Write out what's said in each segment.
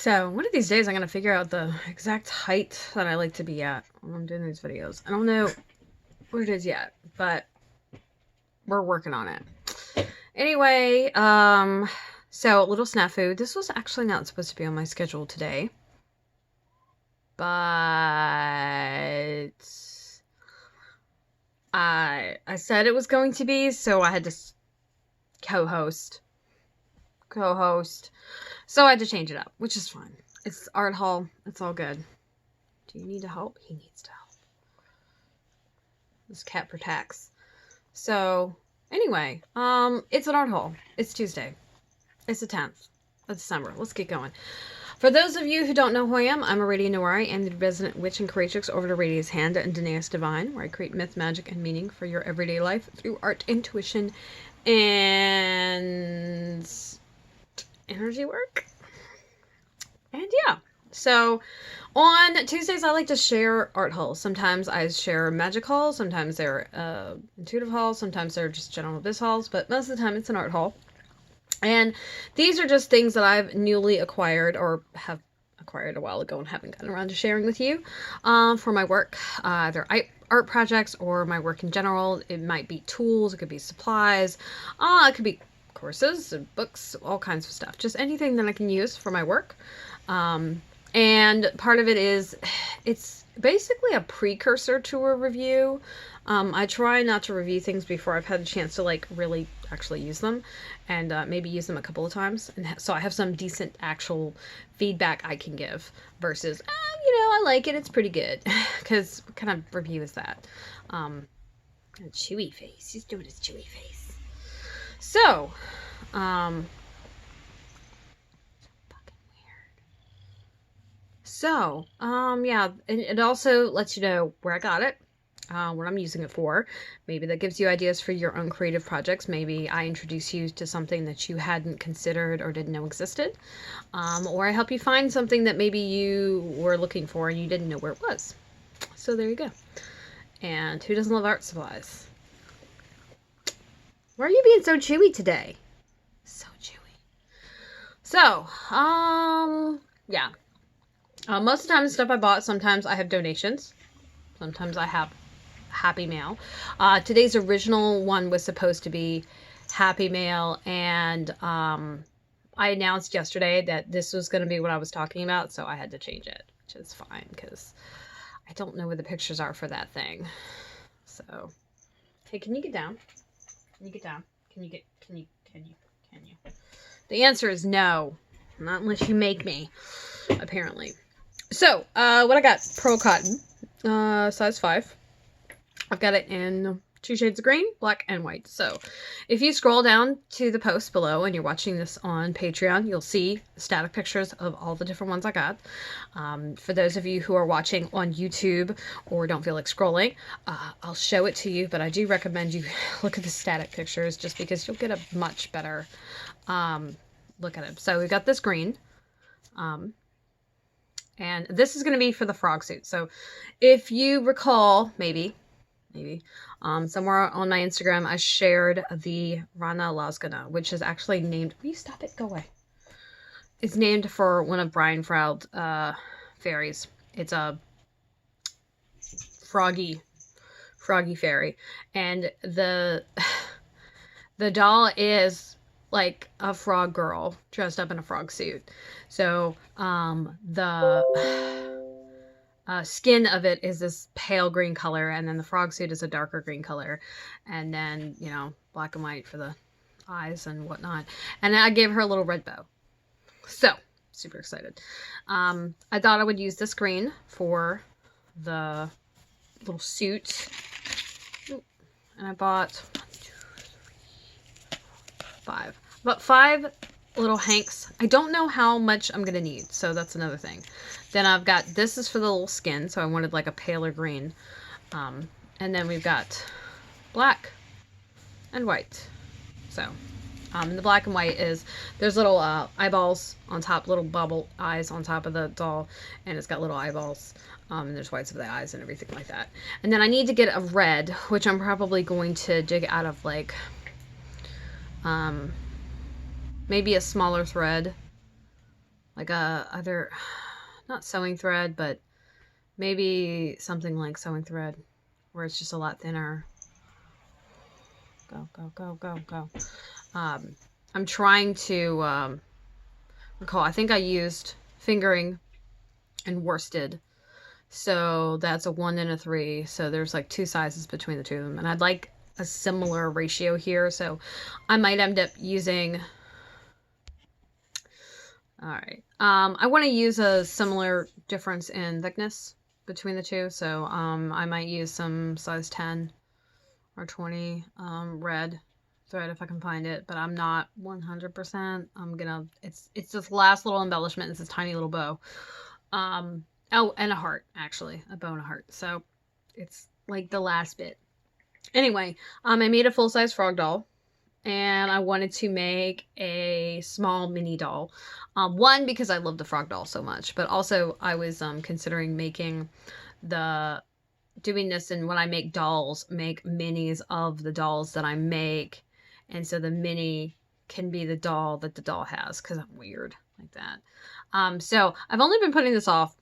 So one of these days I'm going to figure out the exact height that I like to be at when I'm doing these videos. I don't know what it is yet, but we're working on it. Anyway, so a little snafu. This was actually not supposed to be on my schedule today, but I said it was going to be, so I had to co-host. So I had to change it up, which is fine. It's art haul. It's all good. Do you need to help? He needs to help. This cat protects. So anyway, it's an art haul. It's Tuesday. It's the 10th of December. Let's get going. For those of you who don't know who I am, I'm Aradia Noir. I'm the resident witch and creatrix over to Radia's Hand and Danaeus Divine, where I create myth, magic, and meaning for your everyday life through art, intuition, and energy work. And yeah, so on Tuesdays I like to share art hauls. Sometimes I share magic hauls, sometimes they're intuitive hauls, sometimes they're just general biz hauls, but most of the time it's an art haul. And these are just things that I've newly acquired or have acquired a while ago and haven't gotten around to sharing with you for my work, either art projects or my work in general. It might be tools, it could be supplies, it could be courses, books, all kinds of stuff. Just anything that I can use for my work. And part of it is, it's basically a precursor to a review. I try not to review things before I've had a chance to like really actually use them and maybe use them a couple of times. And so I have some decent actual feedback I can give versus, I like it. It's pretty good. Because what kind of review is that? A chewy face. He's doing his chewy face. So, fucking weird. So, yeah, and it also lets you know where I got it, what I'm using it for. Maybe that gives you ideas for your own creative projects. Maybe I introduce you to something that you hadn't considered or didn't know existed. Or I help you find something that maybe you were looking for and you didn't know where it was. So there you go. And who doesn't love art supplies? Why are you being so chewy today? So chewy. So, yeah. Most of the time the stuff I bought, sometimes I have donations. Sometimes I have Happy Mail. Today's original one was supposed to be Happy Mail, and I announced yesterday that this was going to be what I was talking about, so I had to change it, which is fine, because I don't know where the pictures are for that thing. So, hey, can you get down? Can you get down? Can you? The answer is no. Not unless you make me, apparently. So, what I got, pearl cotton, size 5. I've got it in 2 shades of green, black, and white. So, if you scroll down to the post below and you're watching this on Patreon, you'll see static pictures of all the different ones I got. For those of you who are watching on YouTube or don't feel like scrolling, I'll show it to you, but I do recommend you look at the static pictures just because you'll get a much better look at it. So, we've got this green. And this is going to be for the frog suit. So, if you recall, maybe, somewhere on my Instagram, I shared the Rana Lasgana, which is actually named... Will you stop it? Go away. It's named for one of Brian Froud's fairies. It's a froggy fairy. And the doll is like a frog girl dressed up in a frog suit. So the skin of it is this pale green color, and then the frog suit is a darker green color, and then black and white for the eyes and whatnot. And I gave her a little red bow. So super excited. I thought I would use this green for the little suit. And I bought 5. About 5 little hanks. I don't know how much I'm gonna need, so that's another thing. Then I've got, this is for the little skin, so I wanted like a paler green. And then we've got black and white. So, and the black and white is, there's little eyeballs on top, little bubble eyes on top of the doll, and it's got little eyeballs. And there's whites of the eyes and everything like that. And then I need to get a red, which I'm probably going to dig out of like, maybe a smaller thread, like a either not sewing thread, but maybe something like sewing thread where it's just a lot thinner. Go, go, go, go, go. I'm trying to recall. I think I used fingering and worsted. So that's a 1 and a 3. So there's like 2 sizes between the two of them. And I'd like a similar ratio here. So I might end up using... Alright. I want to use a similar difference in thickness between the two. So I might use some size 10 or 20 red thread if I can find it. But I'm not 100%. I'm gonna... It's this last little embellishment. It's this tiny little bow. Oh, and a heart, actually. A bow and a heart. So, it's like the last bit. Anyway, I made a full-size frog doll. And I wanted to make a small mini doll. One, because I love the frog doll so much. But also, I was considering doing this, and when I make dolls, make minis of the dolls that I make. And so the mini can be the doll that the doll has. Because I'm weird like that. So, I've only been putting this off,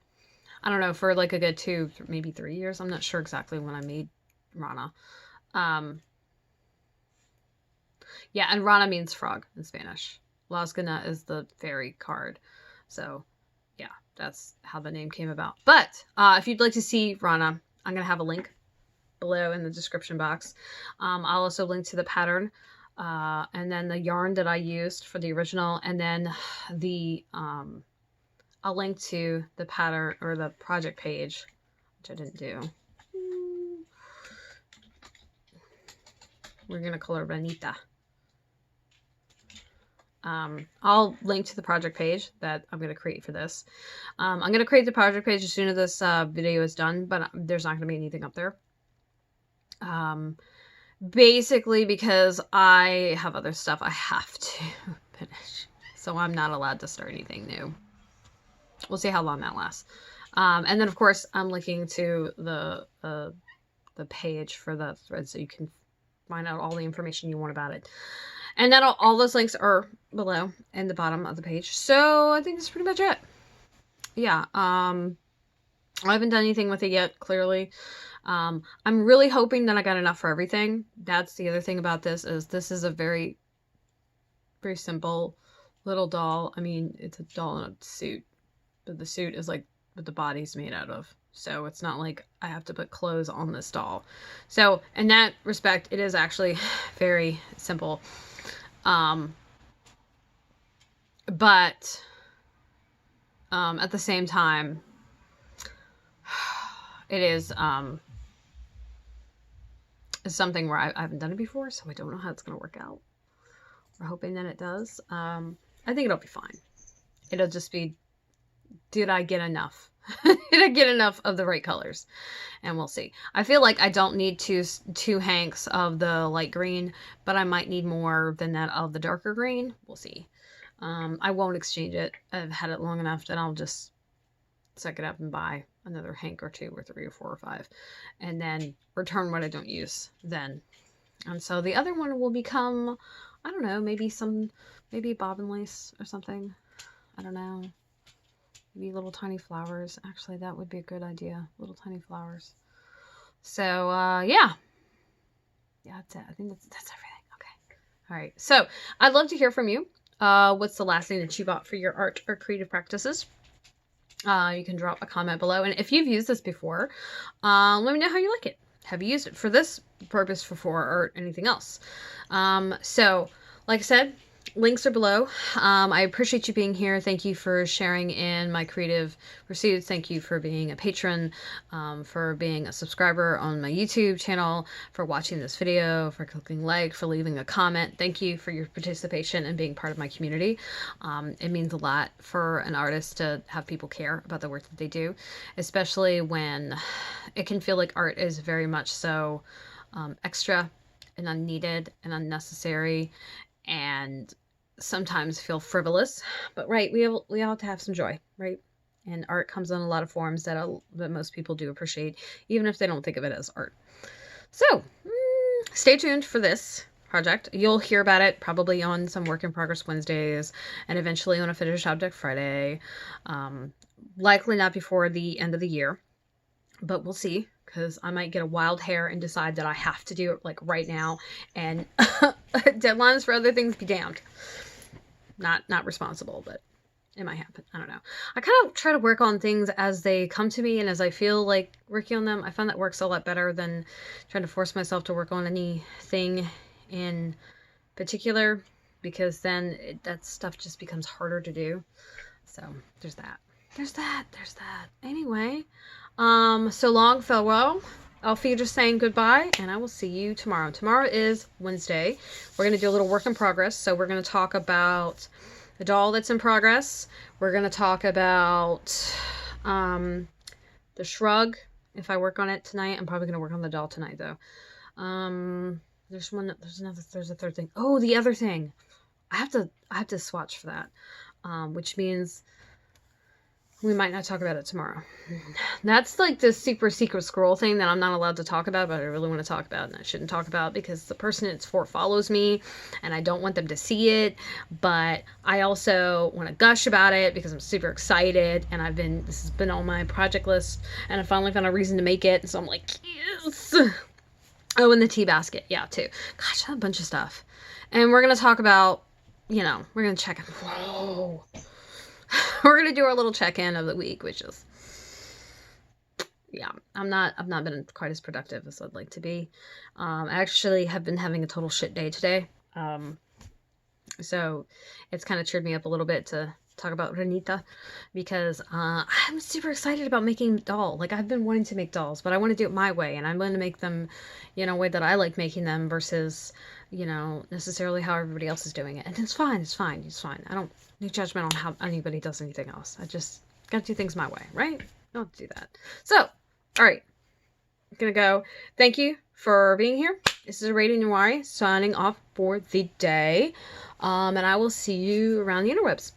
I don't know, for like a good 2, maybe 3 years. I'm not sure exactly when I made Rana. Yeah, and Rana means frog in Spanish. Las Ganas is the fairy card. So, yeah, that's how the name came about. But if you'd like to see Rana, I'm going to have a link below in the description box. I'll also link to the pattern and then the yarn that I used for the original, and then the... I'll link to the pattern or the project page, which I didn't do. We're going to call her Ranita. I'll link to the project page that I'm going to create for this. I'm going to create the project page as soon as this video is done, but there's not going to be anything up there. Basically because I have other stuff I have to finish. So I'm not allowed to start anything new. We'll see how long that lasts. And then, of course, I'm linking to the page for the thread so you can find out all the information you want about it. And then all those links are below in the bottom of the page. So I think that's pretty much it. Yeah. I haven't done anything with it yet, clearly. I'm really hoping that I got enough for everything. That's the other thing about this is a very, very simple little doll. I mean, it's a doll in a suit. But the suit is like what the body's made out of. So it's not like I have to put clothes on this doll. So in that respect, it is actually very simple. But at the same time, it is something where I haven't done it before, so I don't know how it's going to work out. We're hoping that it does. I think it'll be fine. It'll just be, did I get enough? Did I get enough of the right colors? And we'll see. I feel like I don't need two hanks of the light green, but I might need more than that of the darker green. We'll see. I won't exchange it. I've had it long enough that I'll just suck it up and buy another hank or 2 or 3 or 4 or 5 and then return what I don't use then. And so the other one will become, I don't know, maybe bobbin lace or something. I don't know. Maybe little tiny flowers. Actually, that would be a good idea. Little tiny flowers. So, yeah. Yeah, that's it. I think that's everything. Okay. All right. So, I'd love to hear from you. What's the last thing that you bought for your art or creative practices? You can drop a comment below. And if you've used this before, let me know how you like it. Have you used it for this purpose before or anything else? So, like I said, links are below. I appreciate you being here. Thank you for sharing in my creative pursuits. Thank you for being a patron, for being a subscriber on my YouTube channel, for watching this video, for clicking like, for leaving a comment. Thank you for your participation and being part of my community. It means a lot for an artist to have people care about the work that they do, especially when it can feel like art is very much so extra and unneeded and unnecessary, and sometimes feel frivolous, but right, we all have to have some joy, right? And art comes in a lot of forms that most people do appreciate, even if they don't think of it as art. So, stay tuned for this. project. You'll hear about it probably on some work in progress Wednesdays and eventually on a finished object Friday. Likely not before the end of the year, but we'll see, because I might get a wild hair and decide that I have to do it like right now, and deadlines for other things be damned. Not responsible, but it might happen. I don't know. I kind of try to work on things as they come to me and as I feel like working on them. I find that works a lot better than trying to force myself to work on anything in particular, because then that stuff just becomes harder to do. So there's that. There's that. Anyway, so long, farewell. Alfie just saying goodbye, and I will see you tomorrow. Tomorrow is Wednesday. We're going to do a little work in progress. So we're going to talk about the doll that's in progress. We're going to talk about the shrug. If I work on it tonight, I'm probably going to work on the doll tonight, though. There's a third thing. Oh, the other thing. I have to swatch for that, which means we might not talk about it tomorrow. That's like this super secret scroll thing that I'm not allowed to talk about, but I really want to talk about, and I shouldn't talk about because the person it's for follows me and I don't want them to see it, but I also want to gush about it because I'm super excited, and this has been on my project list, and I finally found a reason to make it, so I'm like, yes! Oh, and the tea basket, yeah, too. Gosh, a bunch of stuff. And we're going to talk about, we're going to check it. Whoa. We're going to do our little check-in of the week, which is, yeah, I've not been quite as productive as I'd like to be. I actually have been having a total shit day today. So it's kind of cheered me up a little bit to talk about Ranita, because I'm super excited about making a doll. Like, I've been wanting to make dolls, but I want to do it my way, and I'm going to make them, a way that I like making them versus, necessarily how everybody else is doing it. And it's fine. I don't need judgment on how anybody does anything else. I just got to do things my way, right? I'll do that. So, all right. I'm going to go. Thank you for being here. This is Aradia Noir signing off for the day. And I will see you around the interwebs.